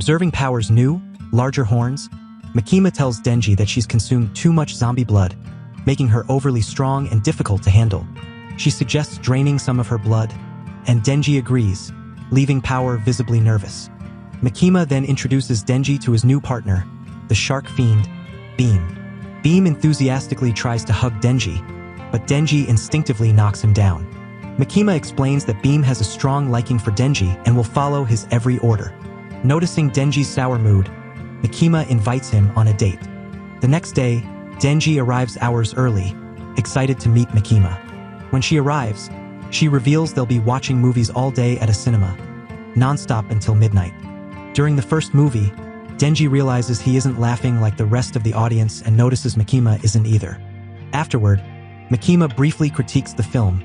Observing Power's new, larger horns, Makima tells Denji that she's consumed too much zombie blood, making her overly strong and difficult to handle. She suggests draining some of her blood, and Denji agrees, leaving Power visibly nervous. Makima then introduces Denji to his new partner, the shark fiend, Beam. Beam enthusiastically tries to hug Denji, but Denji instinctively knocks him down. Makima explains that Beam has a strong liking for Denji and will follow his every order. Noticing Denji's sour mood, Makima invites him on a date. The next day, Denji arrives hours early, excited to meet Makima. When she arrives, she reveals they'll be watching movies all day at a cinema, non-stop until midnight. During the first movie, Denji realizes he isn't laughing like the rest of the audience and notices Makima isn't either. Afterward, Makima briefly critiques the film,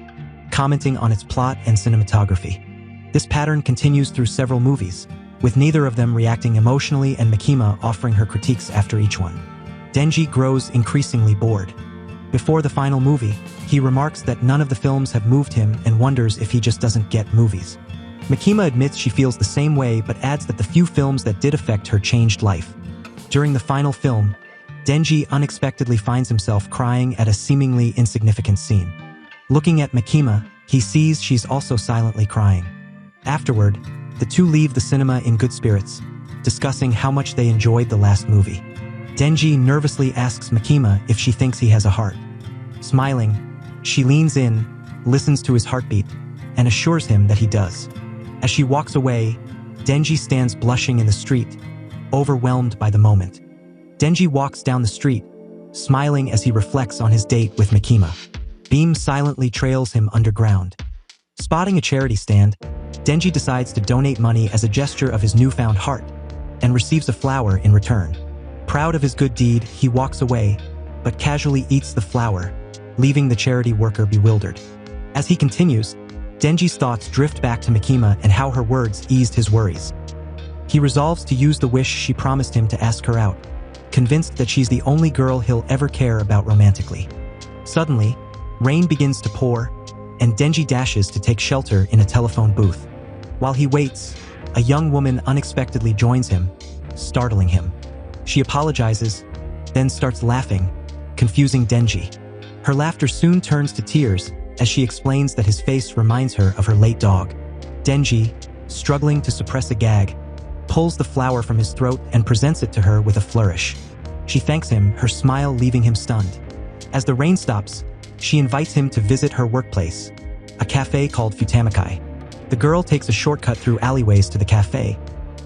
commenting on its plot and cinematography. This pattern continues through several movies, with neither of them reacting emotionally and Makima offering her critiques after each one. Denji grows increasingly bored. Before the final movie, he remarks that none of the films have moved him and wonders if he just doesn't get movies. Makima admits she feels the same way but adds that the few films that did affect her changed life. During the final film, Denji unexpectedly finds himself crying at a seemingly insignificant scene. Looking at Makima, he sees she's also silently crying. Afterward, the two leave the cinema in good spirits, discussing how much they enjoyed the last movie. Denji nervously asks Makima if she thinks he has a heart. Smiling, she leans in, listens to his heartbeat, and assures him that he does. As she walks away, Denji stands blushing in the street, overwhelmed by the moment. Denji walks down the street, smiling as he reflects on his date with Makima. Beam silently trails him underground. Spotting a charity stand, Denji decides to donate money as a gesture of his newfound heart, and receives a flower in return. Proud of his good deed, he walks away, but casually eats the flower, leaving the charity worker bewildered. As he continues, Denji's thoughts drift back to Makima and how her words eased his worries. He resolves to use the wish she promised him to ask her out, convinced that she's the only girl he'll ever care about romantically. Suddenly, rain begins to pour, and Denji dashes to take shelter in a telephone booth. While he waits, a young woman unexpectedly joins him, startling him. She apologizes, then starts laughing, confusing Denji. Her laughter soon turns to tears as she explains that his face reminds her of her late dog. Denji, struggling to suppress a gag, pulls the flower from his throat and presents it to her with a flourish. She thanks him, her smile leaving him stunned. As the rain stops, she invites him to visit her workplace, a cafe called Futamakai. The girl takes a shortcut through alleyways to the cafe,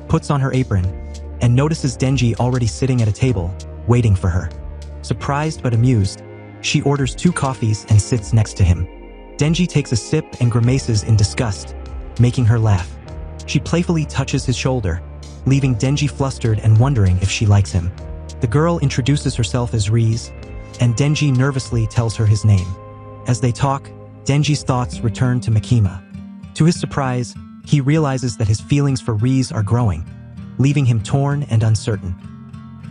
puts on her apron, and notices Denji already sitting at a table, waiting for her. Surprised but amused, she orders 2 coffees and sits next to him. Denji takes a sip and grimaces in disgust, making her laugh. She playfully touches his shoulder, leaving Denji flustered and wondering if she likes him. The girl introduces herself as Riz, and Denji nervously tells her his name. As they talk, Denji's thoughts return to Makima. To his surprise, he realizes that his feelings for Riz are growing, leaving him torn and uncertain.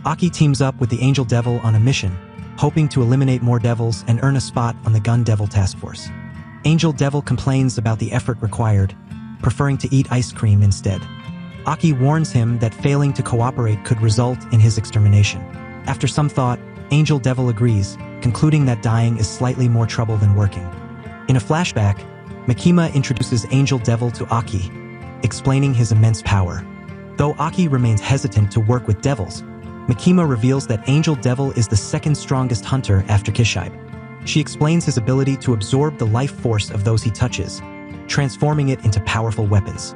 Aki teams up with the Angel Devil on a mission, hoping to eliminate more devils and earn a spot on the Gun Devil Task Force. Angel Devil complains about the effort required, preferring to eat ice cream instead. Aki warns him that failing to cooperate could result in his extermination. After some thought, Angel Devil agrees, concluding that dying is slightly more trouble than working. In a flashback, Makima introduces Angel Devil to Aki, explaining his immense power. Though Aki remains hesitant to work with devils, Makima reveals that Angel Devil is the second strongest hunter after Kishibe. She explains his ability to absorb the life force of those he touches, transforming it into powerful weapons.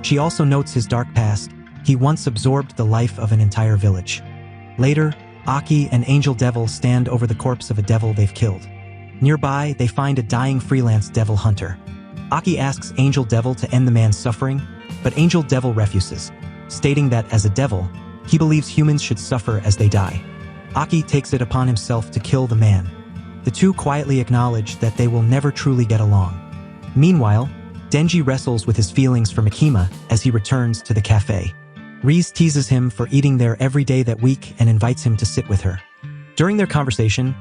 She also notes his dark past. He once absorbed the life of an entire village. Later, Aki and Angel Devil stand over the corpse of a devil they've killed. Nearby, they find a dying freelance devil hunter. Aki asks Angel Devil to end the man's suffering, but Angel Devil refuses, stating that as a devil, he believes humans should suffer as they die. Aki takes it upon himself to kill the man. The two quietly acknowledge that they will never truly get along. Meanwhile, Denji wrestles with his feelings for Makima as he returns to the cafe. Riz teases him for eating there every day that week and invites him to sit with her. During their conversation,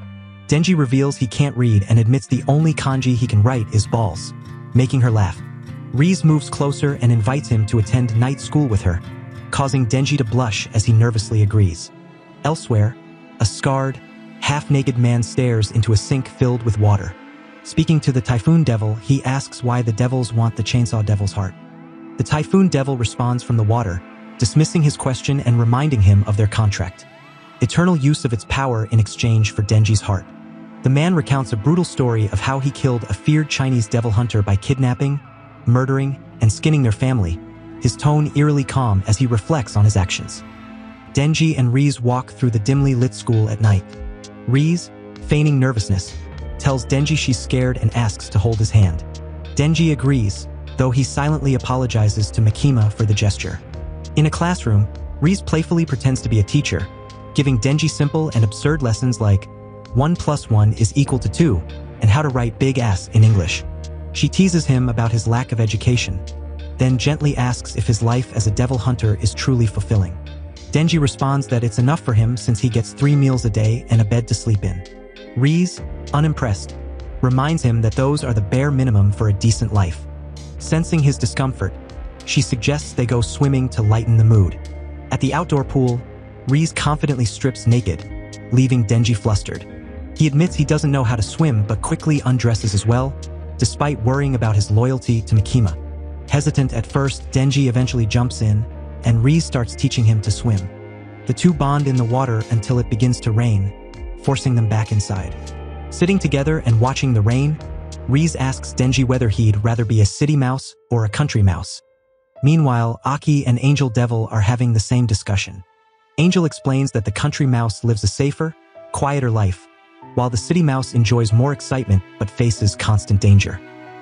Denji reveals he can't read and admits the only kanji he can write is balls, making her laugh. Riz moves closer and invites him to attend night school with her. causing Denji to blush as he nervously agrees. Elsewhere, a scarred, half-naked man stares into a sink filled with water. Speaking to the Typhoon Devil, he asks why the devils want the Chainsaw Devil's heart. The Typhoon Devil responds from the water, dismissing his question and reminding him of their contract. Eternal use of its power in exchange for Denji's heart. The man recounts a brutal story of how he killed a feared Chinese devil hunter by kidnapping, murdering, and skinning their family, his tone eerily calm as he reflects on his actions. Denji and Rize walk through the dimly lit school at night. Rize, feigning nervousness, tells Denji she's scared and asks to hold his hand. Denji agrees, though he silently apologizes to Makima for the gesture. In a classroom, Rize playfully pretends to be a teacher, giving Denji simple and absurd lessons like 1 + 1 = 2 and how to write big ass in English. She teases him about his lack of education, then gently asks if his life as a devil hunter is truly fulfilling. Denji responds that it's enough for him since he gets 3 meals a day and a bed to sleep in. Rize, unimpressed, reminds him that those are the bare minimum for a decent life. Sensing his discomfort, she suggests they go swimming to lighten the mood. At the outdoor pool, Rize confidently strips naked, leaving Denji flustered. He admits he doesn't know how to swim but quickly undresses as well, despite worrying about his loyalty to Makima. Hesitant at first, Denji eventually jumps in, and Rize starts teaching him to swim. The two bond in the water until it begins to rain, forcing them back inside. Sitting together and watching the rain, Rize asks Denji whether he'd rather be a city mouse or a country mouse. Meanwhile, Aki and Angel Devil are having the same discussion. Angel explains that the country mouse lives a safer, quieter life, while the city mouse enjoys more excitement but faces constant danger.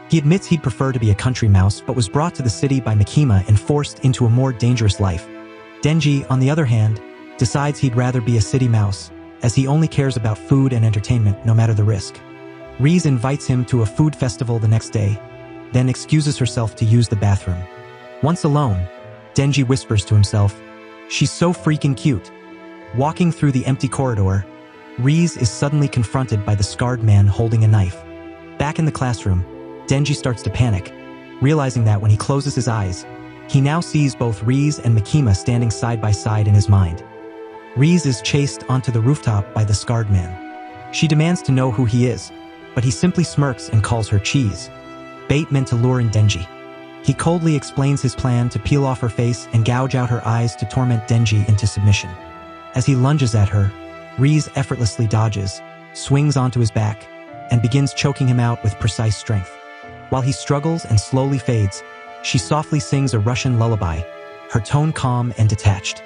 He admits he'd prefer to be a country mouse but was brought to the city by Makima and forced into a more dangerous life. Denji, on the other hand, decides he'd rather be a city mouse, as he only cares about food and entertainment no matter the risk. Rize invites him to a food festival the next day, then excuses herself to use the bathroom. Once alone, Denji whispers to himself, "She's so freaking cute." Walking through the empty corridor, Rize is suddenly confronted by the scarred man holding a knife. Back in the classroom, Denji starts to panic, realizing that when he closes his eyes, he now sees both Rize and Makima standing side by side in his mind. Rize is chased onto the rooftop by the scarred man. She demands to know who he is, but he simply smirks and calls her cheese, bait meant to lure in Denji. He coldly explains his plan to peel off her face and gouge out her eyes to torment Denji into submission. As he lunges at her, Rize effortlessly dodges, swings onto his back, and begins choking him out with precise strength. While he struggles and slowly fades, she softly sings a Russian lullaby, her tone calm and detached.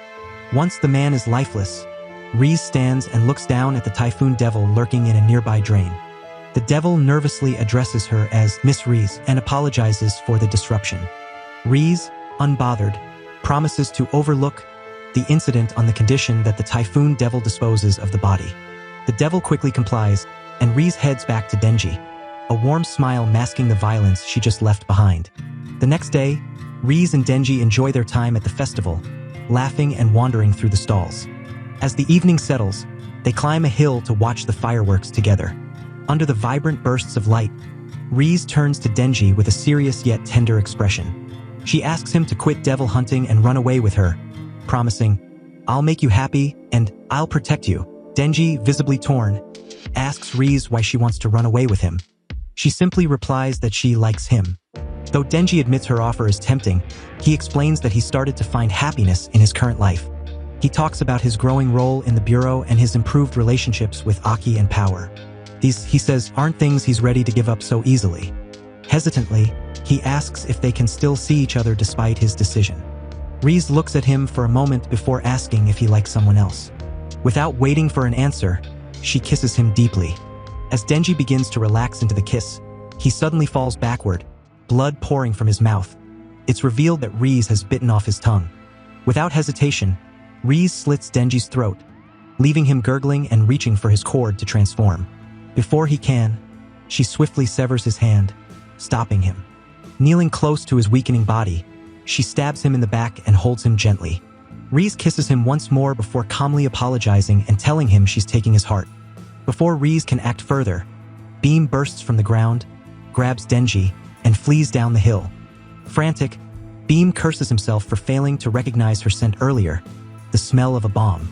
Once the man is lifeless, Rize stands and looks down at the Typhoon Devil lurking in a nearby drain. The devil nervously addresses her as Miss Rize and apologizes for the disruption. Rize, unbothered, promises to overlook the incident on the condition that the Typhoon Devil disposes of the body. The devil quickly complies, and Rize heads back to Denji, a warm smile masking the violence she just left behind. The next day, Rize and Denji enjoy their time at the festival, laughing and wandering through the stalls. As the evening settles, they climb a hill to watch the fireworks together. Under the vibrant bursts of light, Rize turns to Denji with a serious yet tender expression. She asks him to quit devil hunting and run away with her, promising, "I'll make you happy and I'll protect you." Denji, visibly torn, asks Rize why she wants to run away with him. She simply replies that she likes him. Though Denji admits her offer is tempting, he explains that he started to find happiness in his current life. He talks about his growing role in the bureau and his improved relationships with Aki and Power. These, he says, aren't things he's ready to give up so easily. Hesitantly, he asks if they can still see each other despite his decision. Rize looks at him for a moment before asking if he likes someone else. Without waiting for an answer, she kisses him deeply. As Denji begins to relax into the kiss, he suddenly falls backward, blood pouring from his mouth. It's revealed that Rize has bitten off his tongue. Without hesitation, Rize slits Denji's throat, leaving him gurgling and reaching for his cord to transform. Before he can, she swiftly severs his hand, stopping him. Kneeling close to his weakening body, she stabs him in the back and holds him gently. Rize kisses him once more before calmly apologizing and telling him she's taking his heart. Before Rize can act further, Beam bursts from the ground, grabs Denji, and flees down the hill. Frantic, Beam curses himself for failing to recognize her scent earlier, the smell of a bomb.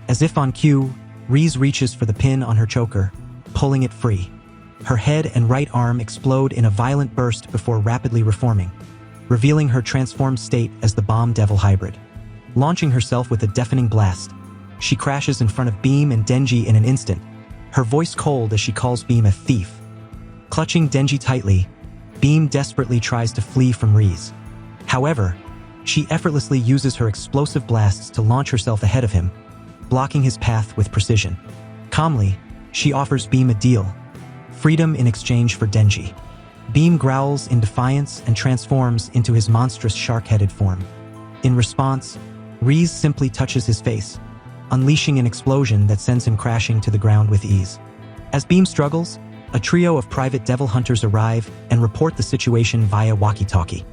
As if on cue, Reese reaches for the pin on her choker, pulling it free. Her head and right arm explode in a violent burst before rapidly reforming, revealing her transformed state as the Bomb Devil hybrid. Launching herself with a deafening blast, she crashes in front of Beam and Denji in an instant, her voice cold as she calls Beam a thief. Clutching Denji tightly, Beam desperately tries to flee from Reese. However, she effortlessly uses her explosive blasts to launch herself ahead of him, blocking his path with precision. Calmly, she offers Beam a deal: freedom in exchange for Denji. Beam growls in defiance and transforms into his monstrous shark-headed form. In response, Reese simply touches his face, unleashing an explosion that sends him crashing to the ground with ease. As Beam struggles, a trio of private devil hunters arrive and report the situation via walkie-talkie.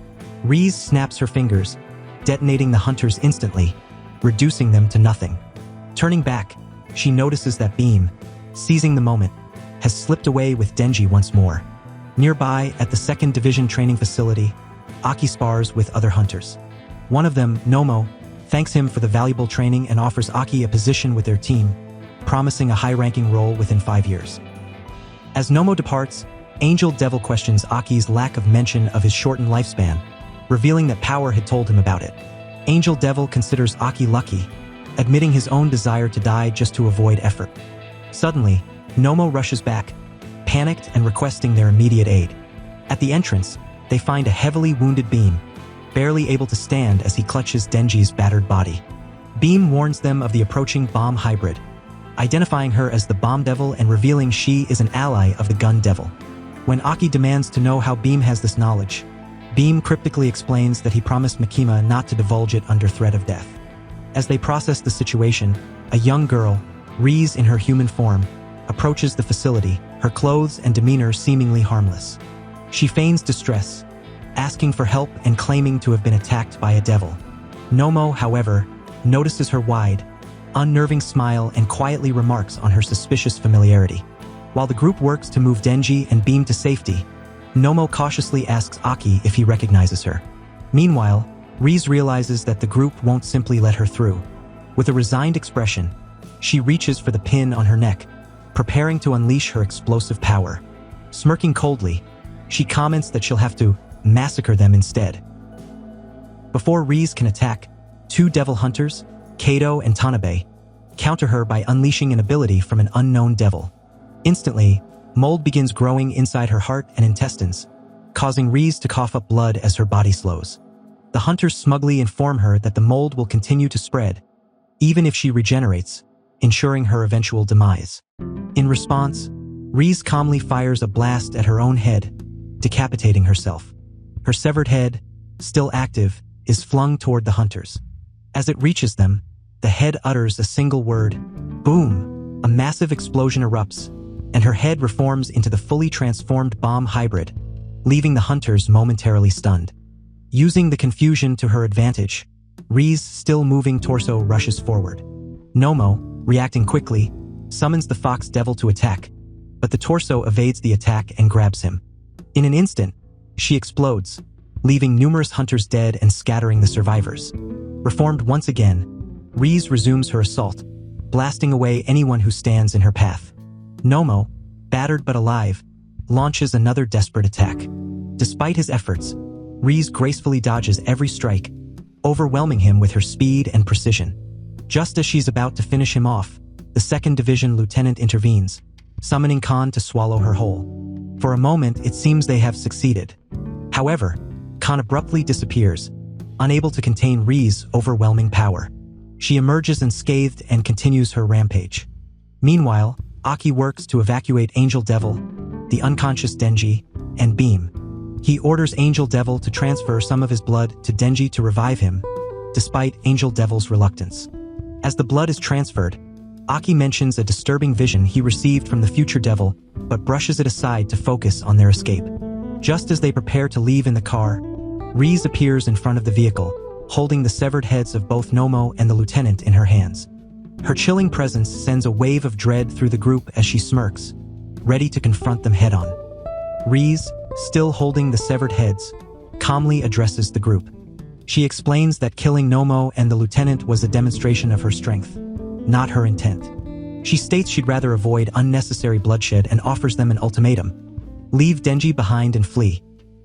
Reese snaps her fingers, detonating the hunters instantly, reducing them to nothing. Turning back, she notices that Beam, seizing the moment, has slipped away with Denji once more. Nearby, at the 2nd Division training facility, Aki spars with other hunters. One of them, Nomo, thanks him for the valuable training and offers Aki a position with their team, promising a high-ranking role within 5 years. As Nomo departs, Angel Devil questions Aki's lack of mention of his shortened lifespan, revealing that Power had told him about it. Angel Devil considers Aki lucky, admitting his own desire to die just to avoid effort. Suddenly, Nomo rushes back, panicked and requesting their immediate aid. At the entrance, they find a heavily wounded Beam, barely able to stand as he clutches Denji's battered body. Beam warns them of the approaching bomb hybrid, identifying her as the Bomb Devil and revealing she is an ally of the Gun Devil. When Aki demands to know how Beam has this knowledge, Beam cryptically explains that he promised Makima not to divulge it under threat of death. As they process the situation, a young girl, Reese in her human form, approaches the facility, her clothes and demeanor seemingly harmless. She feigns distress, asking for help and claiming to have been attacked by a devil. Nomo, however, notices her wide, unnerving smile and quietly remarks on her suspicious familiarity. While the group works to move Denji and Beam to safety, Nomo cautiously asks Aki if he recognizes her. Meanwhile, Reese realizes that the group won't simply let her through. With a resigned expression, she reaches for the pin on her neck, preparing to unleash her explosive power. Smirking coldly, she comments that she'll have to massacre them instead. Before Reese can attack, 2 devil hunters, Kato and Tanabe, counter her by unleashing an ability from an unknown devil. Instantly, mold begins growing inside her heart and intestines, causing Reese to cough up blood as her body slows. The hunters smugly inform her that the mold will continue to spread, even if she regenerates, ensuring her eventual demise. In response, Reese calmly fires a blast at her own head, decapitating herself. Her severed head, still active, is flung toward the hunters. As it reaches them, the head utters a single word: boom! A massive explosion erupts, and her head reforms into the fully transformed bomb hybrid, leaving the hunters momentarily stunned. Using the confusion to her advantage, Ree's still moving torso rushes forward. Nomo, reacting quickly, summons the Fox Devil to attack, but the torso evades the attack and grabs him. In an instant, she explodes, leaving numerous hunters dead and scattering the survivors. Reformed once again, Reese resumes her assault, blasting away anyone who stands in her path. Nomo, battered but alive, launches another desperate attack. Despite his efforts, Reese gracefully dodges every strike, overwhelming him with her speed and precision. Just as she's about to finish him off, the 2nd Division lieutenant intervenes, summoning Khan to swallow her whole. For a moment, it seems they have succeeded. However, Khan abruptly disappears, unable to contain Ree's overwhelming power. She emerges unscathed and continues her rampage. Meanwhile, Aki works to evacuate Angel Devil, the unconscious Denji, and Beam. He orders Angel Devil to transfer some of his blood to Denji to revive him, despite Angel Devil's reluctance. As the blood is transferred, Aki mentions a disturbing vision he received from the future devil, but brushes it aside to focus on their escape. Just as they prepare to leave in the car, Reese appears in front of the vehicle, holding the severed heads of both Nomo and the lieutenant in her hands. Her chilling presence sends a wave of dread through the group as she smirks, ready to confront them head-on. Reese, still holding the severed heads, calmly addresses the group. She explains that killing Nomo and the lieutenant was a demonstration of her strength, not her intent. She states she'd rather avoid unnecessary bloodshed and offers them an ultimatum. Leave Denji behind and flee.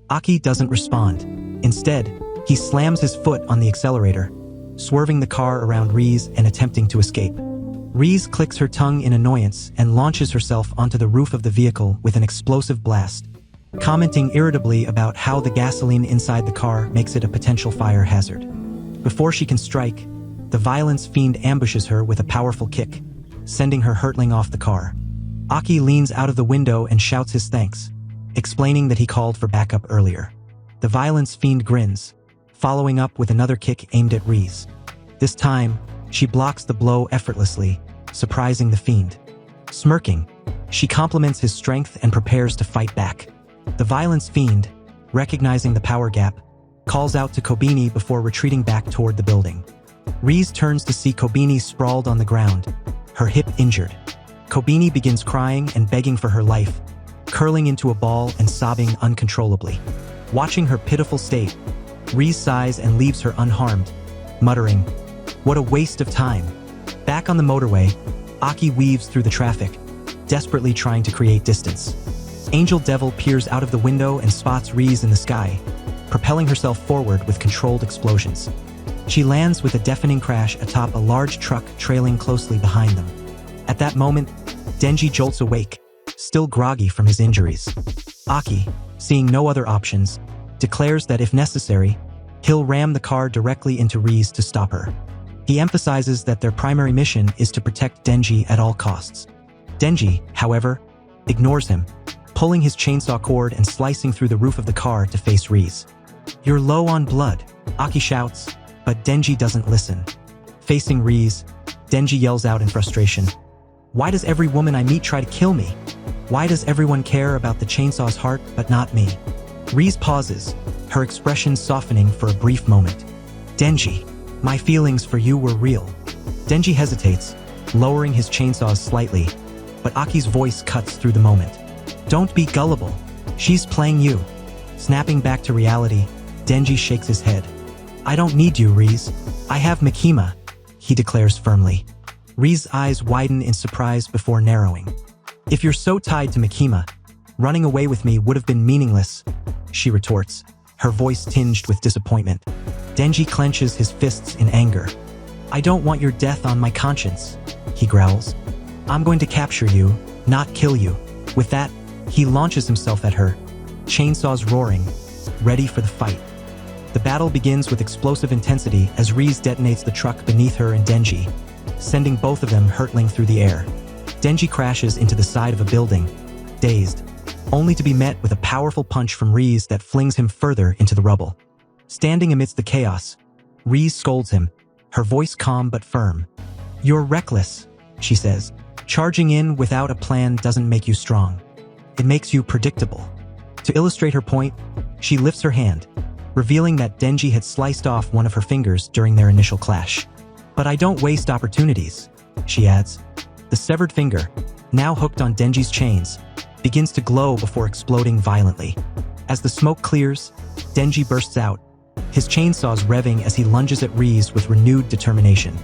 Aki doesn't respond. Instead, he slams his foot on the accelerator, swerving the car around Rize and attempting to escape. Rize clicks her tongue in annoyance and launches herself onto the roof of the vehicle with an explosive blast, commenting irritably about how the gasoline inside the car makes it a potential fire hazard. Before she can strike, the violence fiend ambushes her with a powerful kick, sending her hurtling off the car. Aki leans out of the window and shouts his thanks, explaining that he called for backup earlier. The violence fiend grins, following up with another kick aimed at Rize. This time, she blocks the blow effortlessly, surprising the fiend. Smirking, she compliments his strength and prepares to fight back. The violence fiend, recognizing the power gap, calls out to Kobeni before retreating back toward the building. Rize turns to see Kobeni sprawled on the ground, her hip injured. Kobeni begins crying and begging for her life, curling into a ball and sobbing uncontrollably. Watching her pitiful state, Rize sighs and leaves her unharmed, muttering, "What a waste of time." Back on the motorway, Aki weaves through the traffic, desperately trying to create distance. Angel Devil peers out of the window and spots Rize in the sky, propelling herself forward with controlled explosions. She lands with a deafening crash atop a large truck trailing closely behind them. At that moment, Denji jolts awake, still groggy from his injuries. Aki, seeing no other options, declares that if necessary, he'll ram the car directly into Rize to stop her. He emphasizes that their primary mission is to protect Denji at all costs. Denji, however, ignores him, pulling his chainsaw cord and slicing through the roof of the car to face Rize. "You're low on blood," Aki shouts, but Denji doesn't listen. Facing Rize, Denji yells out in frustration, "Why does every woman I meet try to kill me? Why does everyone care about the chainsaw's heart but not me?" Rize pauses, her expression softening for a brief moment. "Denji, my feelings for you were real." Denji hesitates, lowering his chainsaws slightly, but Aki's voice cuts through the moment. "Don't be gullible. She's playing you." Snapping back to reality, Denji shakes his head. "I don't need you, Rize. I have Makima," he declares firmly. Rize's eyes widen in surprise before narrowing. "If you're so tied to Makima, running away with me would have been meaningless," she retorts, her voice tinged with disappointment. Denji clenches his fists in anger. "I don't want your death on my conscience," he growls. "I'm going to capture you, not kill you." With that, he launches himself at her, chainsaws roaring, ready for the fight. The battle begins with explosive intensity as Rize detonates the truck beneath her and Denji, sending both of them hurtling through the air. Denji crashes into the side of a building, dazed, only to be met with a powerful punch from Rize that flings him further into the rubble. Standing amidst the chaos, Rize scolds him, her voice calm but firm. "You're reckless," she says. "Charging in without a plan doesn't make you strong. It makes you predictable." To illustrate her point, she lifts her hand, revealing that Denji had sliced off one of her fingers during their initial clash. "But I don't waste opportunities," she adds. The severed finger, now hooked on Denji's chains, begins to glow before exploding violently. As the smoke clears, Denji bursts out, his chainsaws revving as he lunges at Rize with renewed determination.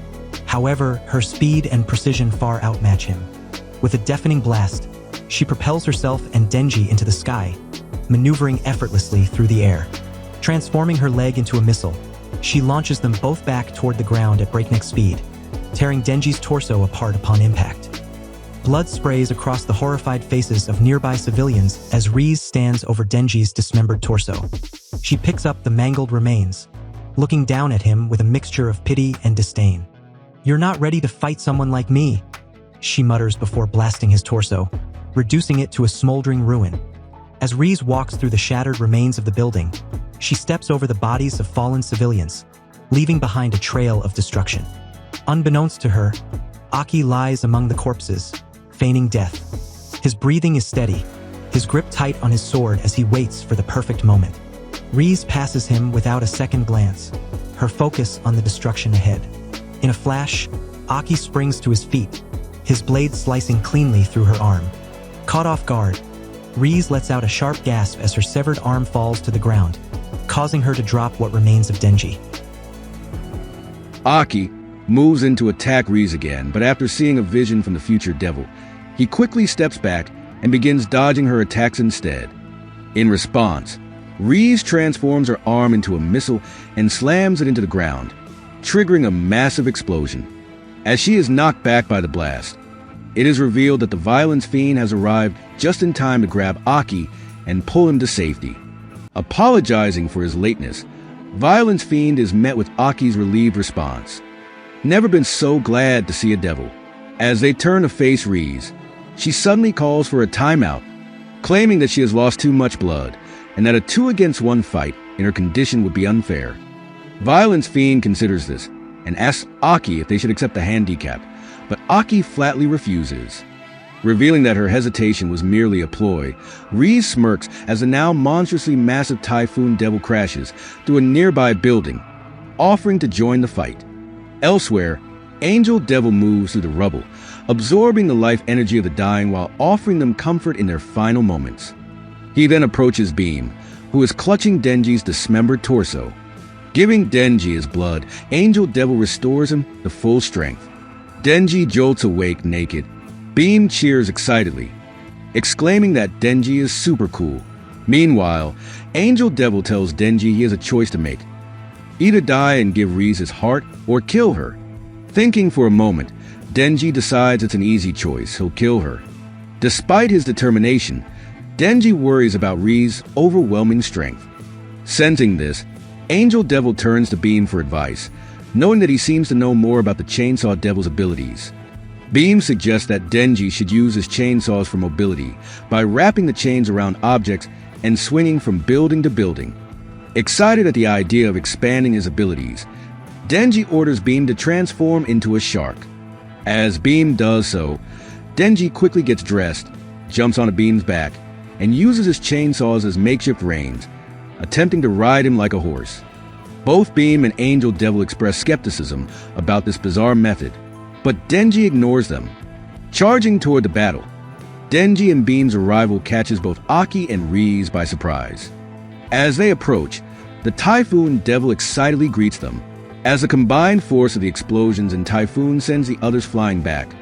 However, her speed and precision far outmatch him. With a deafening blast, she propels herself and Denji into the sky, maneuvering effortlessly through the air. Transforming her leg into a missile, she launches them both back toward the ground at breakneck speed, tearing Denji's torso apart upon impact. Blood sprays across the horrified faces of nearby civilians as Rize stands over Denji's dismembered torso. She picks up the mangled remains, looking down at him with a mixture of pity and disdain. "You're not ready to fight someone like me," she mutters before blasting his torso, reducing it to a smoldering ruin. As Rize walks through the shattered remains of the building, she steps over the bodies of fallen civilians, leaving behind a trail of destruction. Unbeknownst to her, Aki lies among the corpses, feigning death. His breathing is steady, his grip tight on his sword as he waits for the perfect moment. Rize passes him without a second glance, her focus on the destruction ahead. In a flash, Aki springs to his feet, his blade slicing cleanly through her arm. Caught off guard, Rize lets out a sharp gasp as her severed arm falls to the ground, causing her to drop what remains of Denji. Aki moves in to attack Reese again, but after seeing a vision from the future devil, he quickly steps back and begins dodging her attacks instead. In response, Reese transforms her arm into a missile and slams it into the ground, triggering a massive explosion. As she is knocked back by the blast, it is revealed that the Violence Fiend has arrived just in time to grab Aki and pull him to safety. Apologizing for his lateness, Violence Fiend is met with Aki's relieved response. Never been so glad to see a devil. As they turn to face Reese, she suddenly calls for a timeout, claiming that she has lost too much blood and that a 2-against-1 fight in her condition would be unfair. Violence Fiend considers this and asks Aki if they should accept the handicap, but Aki flatly refuses. Revealing that her hesitation was merely a ploy, Reese smirks as the now monstrously massive Typhoon Devil crashes through a nearby building, offering to join the fight. Elsewhere, Angel Devil moves through the rubble, absorbing the life energy of the dying while offering them comfort in their final moments. He then approaches Beam, who is clutching Denji's dismembered torso. Giving Denji his blood, Angel Devil restores him to full strength. Denji jolts awake naked. Beam cheers excitedly, exclaiming that Denji is super cool. Meanwhile, Angel Devil tells Denji he has a choice to make. Either die and give Reese his heart, or kill her. Thinking for a moment, Denji decides it's an easy choice, he'll kill her. Despite his determination, Denji worries about Reese's overwhelming strength. Sensing this, Angel Devil turns to Beam for advice, knowing that he seems to know more about the Chainsaw Devil's abilities. Beam suggests that Denji should use his chainsaws for mobility by wrapping the chains around objects and swinging from building to building. Excited at the idea of expanding his abilities, Denji orders Beam to transform into a shark. As Beam does so, Denji quickly gets dressed, jumps onto Beam's back, and uses his chainsaws as makeshift reins, attempting to ride him like a horse. Both Beam and Angel Devil express skepticism about this bizarre method, but Denji ignores them. Charging toward the battle, Denji and Beam's arrival catches both Aki and Reese by surprise. As they approach, the Typhoon Devil excitedly greets them. As the combined force of the explosions and Typhoon sends the others flying back,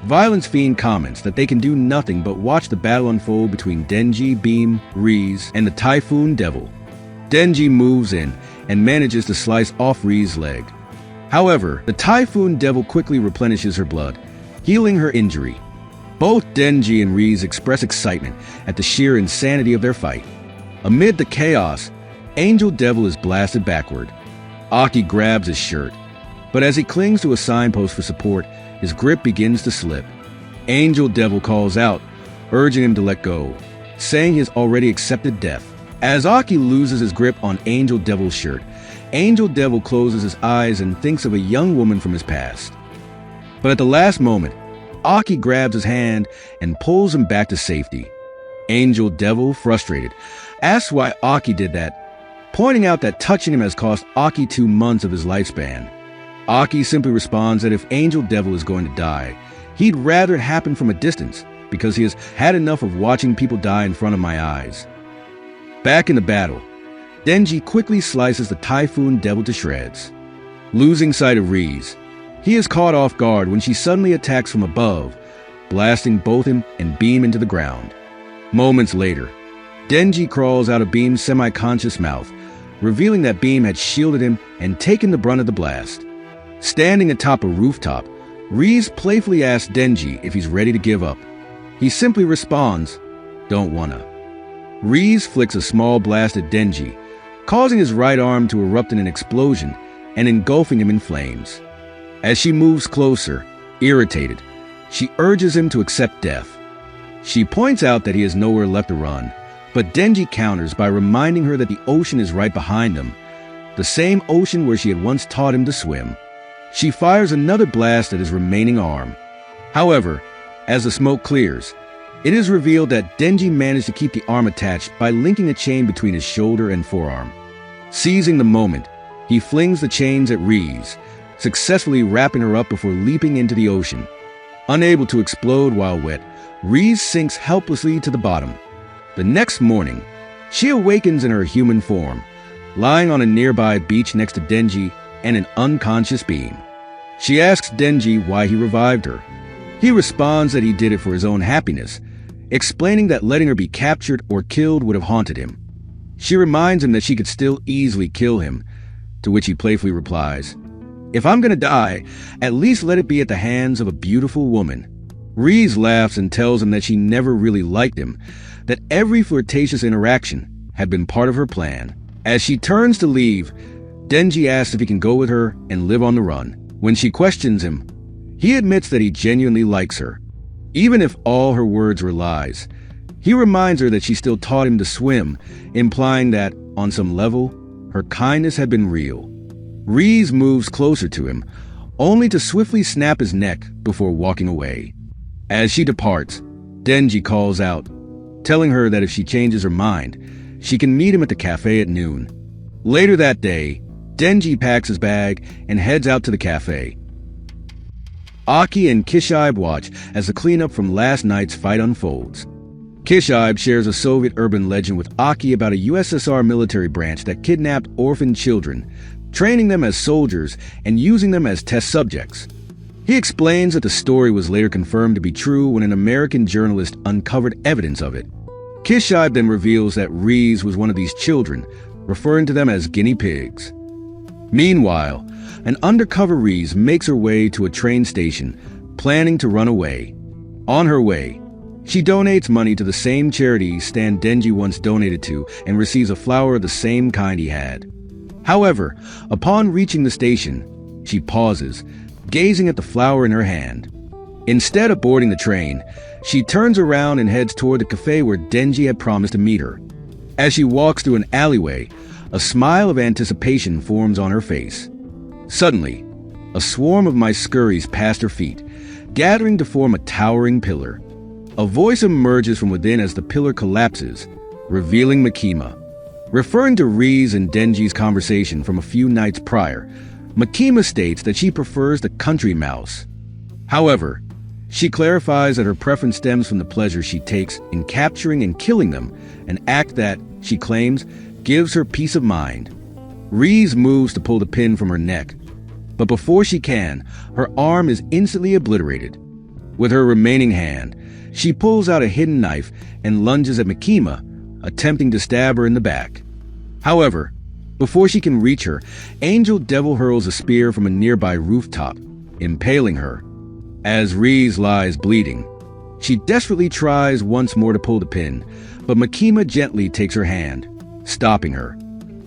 Violence Fiend comments that they can do nothing but watch the battle unfold between Denji, Beam, Reese, and the Typhoon Devil. Denji moves in and manages to slice off Reese's leg. However, the Typhoon Devil quickly replenishes her blood, healing her injury. Both Denji and Reese express excitement at the sheer insanity of their fight. Amid the chaos, Angel Devil is blasted backward. Aki grabs his shirt, but as he clings to a signpost for support, his grip begins to slip. Angel Devil calls out, urging him to let go, saying he has already accepted death. As Aki loses his grip on Angel Devil's shirt, Angel Devil closes his eyes and thinks of a young woman from his past. But at the last moment, Aki grabs his hand and pulls him back to safety. Angel Devil, frustrated, asks why Aki did that, pointing out that touching him has cost Aki 2 months of his lifespan. Aki simply responds that if Angel Devil is going to die, he'd rather it happen from a distance because he has had enough of watching people die in front of my eyes. Back in the battle, Denji quickly slices the Typhoon Devil to shreds. Losing sight of Reese, he is caught off guard when she suddenly attacks from above, blasting both him and Beam into the ground. Moments later, Denji crawls out of Beam's semi-conscious mouth, revealing that Beam had shielded him and taken the brunt of the blast. Standing atop a rooftop, Reese playfully asks Denji if he's ready to give up. He simply responds, "Don't wanna." Reese flicks a small blast at Denji, causing his right arm to erupt in an explosion and engulfing him in flames. As she moves closer, irritated, she urges him to accept death. She points out that he has nowhere left to run, but Denji counters by reminding her that the ocean is right behind them, the same ocean where she had once taught him to swim. She fires another blast at his remaining arm. However, as the smoke clears, it is revealed that Denji managed to keep the arm attached by linking a chain between his shoulder and forearm. Seizing the moment, he flings the chains at Reese, successfully wrapping her up before leaping into the ocean. Unable to explode while wet, Reese sinks helplessly to the bottom. The next morning, she awakens in her human form, lying on a nearby beach next to Denji, and an unconscious beam. She asks Denji why he revived her. He responds that he did it for his own happiness, explaining that letting her be captured or killed would have haunted him. She reminds him that she could still easily kill him, to which he playfully replies, "If I'm gonna die, at least let it be at the hands of a beautiful woman." Reese laughs and tells him that she never really liked him, that every flirtatious interaction had been part of her plan. As she turns to leave, Denji asks if he can go with her and live on the run. When she questions him, he admits that he genuinely likes her, even if all her words were lies. He reminds her that she still taught him to swim, implying that, on some level, her kindness had been real. Reese moves closer to him, only to swiftly snap his neck before walking away. As she departs, Denji calls out, telling her that if she changes her mind, she can meet him at the cafe at noon. Later that day, Denji packs his bag and heads out to the cafe. Aki and Kishibe watch as the cleanup from last night's fight unfolds. Kishibe shares a Soviet urban legend with Aki about a USSR military branch that kidnapped orphaned children, training them as soldiers and using them as test subjects. He explains that the story was later confirmed to be true when an American journalist uncovered evidence of it. Kishibe then reveals that Reese was one of these children, referring to them as guinea pigs. Meanwhile, an undercover Reese makes her way to a train station, planning to run away. On her way, she donates money to the same charity Stan Denji once donated to and receives a flower of the same kind he had. However, upon reaching the station, she pauses, gazing at the flower in her hand. Instead of boarding the train, she turns around and heads toward the cafe where Denji had promised to meet her. As she walks through an alleyway, a smile of anticipation forms on her face. Suddenly, a swarm of mice scurries past her feet, gathering to form a towering pillar. A voice emerges from within as the pillar collapses, revealing Makima. Referring to Reese and Denji's conversation from a few nights prior, Makima states that she prefers the country mouse. However, she clarifies that her preference stems from the pleasure she takes in capturing and killing them, an act that, she claims, gives her peace of mind. Reese moves to pull the pin from her neck, but before she can, her arm is instantly obliterated. With her remaining hand, she pulls out a hidden knife and lunges at Makima, attempting to stab her in the back. However, before she can reach her, Angel Devil hurls a spear from a nearby rooftop, impaling her. As Reese lies bleeding, she desperately tries once more to pull the pin, but Makima gently takes her hand, stopping her.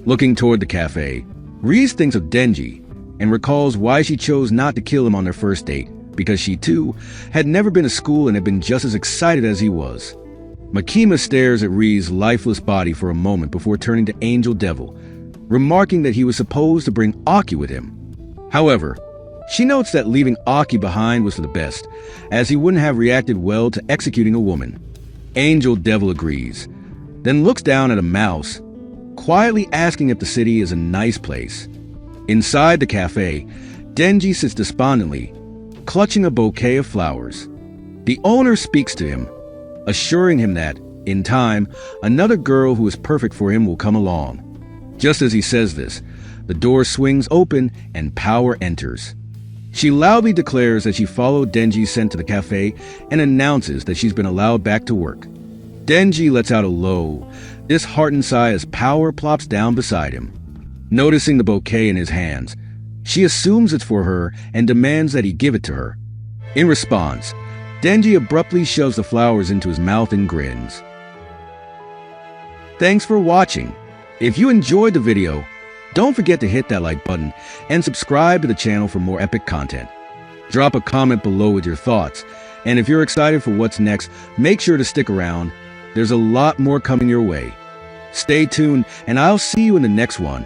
Looking toward the cafe, Reese thinks of Denji and recalls why she chose not to kill him on their first date, because she too had never been to school and had been just as excited as he was. Makima stares at Reese's lifeless body for a moment before turning to Angel Devil, remarking that he was supposed to bring Aki with him. However, she notes that leaving Aki behind was for the best, as he wouldn't have reacted well to executing a woman. Angel Devil agrees, then looks down at a mouse, quietly asking if the city is a nice place. Inside the cafe, Denji sits despondently, clutching a bouquet of flowers. The owner speaks to him, assuring him that, in time, another girl who is perfect for him will come along. Just as he says this, the door swings open and Power enters. She loudly declares that she followed Denji's scent to the cafe and announces that she's been allowed back to work. Denji lets out a low, disheartened sigh as Power plops down beside him. Noticing the bouquet in his hands, she assumes it's for her and demands that he give it to her. In response, Denji abruptly shoves the flowers into his mouth and grins. Thanks for watching. If you enjoyed the video, don't forget to hit that like button and subscribe to the channel for more epic content. Drop a comment below with your thoughts, and if you're excited for what's next, make sure to stick around. There's a lot more coming your way. Stay tuned, and I'll see you in the next one.